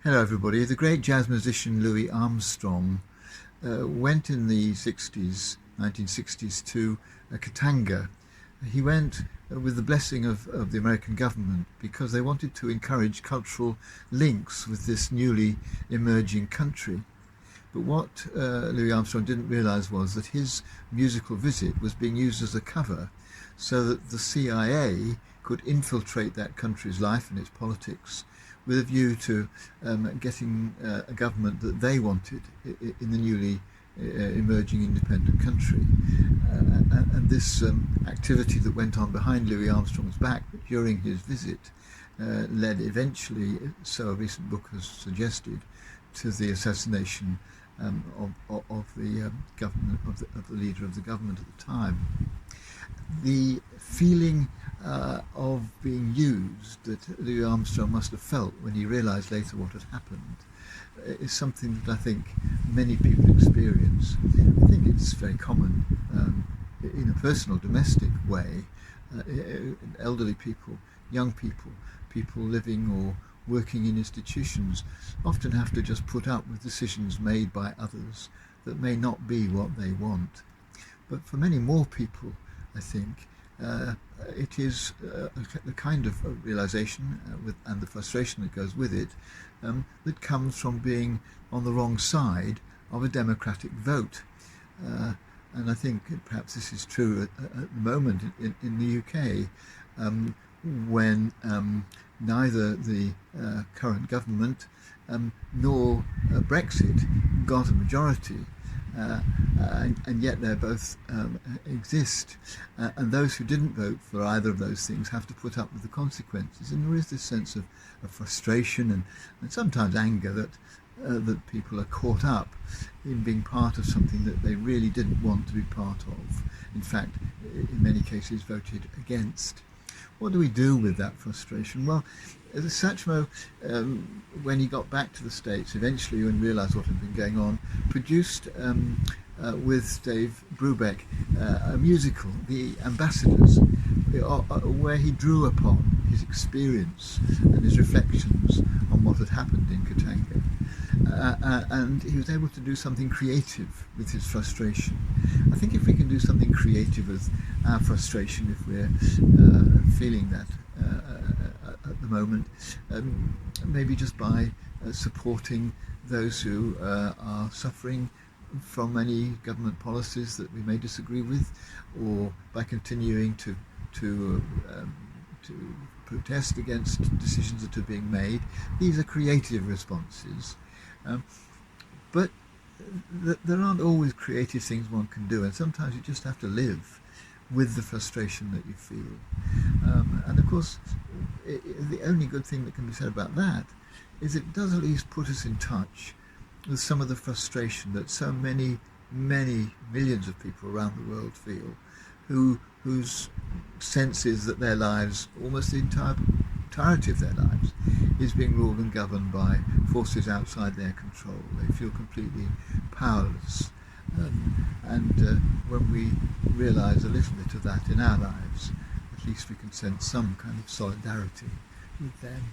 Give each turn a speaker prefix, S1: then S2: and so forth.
S1: Hello everybody. The great jazz musician Louis Armstrong went in the 1960s to Katanga. He went with the blessing of the American government because they wanted to encourage cultural links with this newly emerging country. But what Louis Armstrong didn't realise was that his musical visit was being used as a cover so that the CIA could infiltrate that country's life and its politics with a view to getting a government that they wanted in the newly emerging independent country. And this activity that went on behind Louis Armstrong's back during his visit led eventually, so a recent book has suggested, to the assassination of the government, of the leader of the government at the time. The feeling of being used that Louis Armstrong must have felt when he realised later what had happened is something that I think many people experience. I think it's very common in a personal, domestic way. Elderly people, young people, people living or working in institutions often have to just put up with decisions made by others that may not be what they want. But for many more people, I think, it is the kind of realisation and the frustration that goes with it that comes from being on the wrong side of a democratic vote. And I think perhaps this is true at the moment in the UK, when neither the current government nor Brexit got a majority. And yet they both exist, and those who didn't vote for either of those things have to put up with the consequences. And there is this sense of frustration and sometimes anger that people are caught up in being part of something that they really didn't want to be part of. In fact, in many cases voted against. What do we do with that frustration? Well, Satchmo, when he got back to the States, eventually, and realised what had been going on, produced with Dave Brubeck a musical, The Ambassadors, where he drew upon his experience and his reflections on what had happened in Katanga. And he was able to do something creative with his frustration. I think if we can do something creative with our frustration, if we're feeling that at the moment, maybe just by supporting those who are suffering from any government policies that we may disagree with, or by continuing to protest against decisions that are being made. These are creative responses. But there aren't always creative things one can do, and sometimes you just have to live with the frustration that you feel. And of course, the only good thing that can be said about that is it does at least put us in touch with some of the frustration that so many millions of people around the world feel, whose sense is that their lives, almost the entirety of their lives, is being ruled and governed by forces outside their control. They feel completely powerless. And when we realise a little bit of that in our lives, at least we can sense some kind of solidarity with them.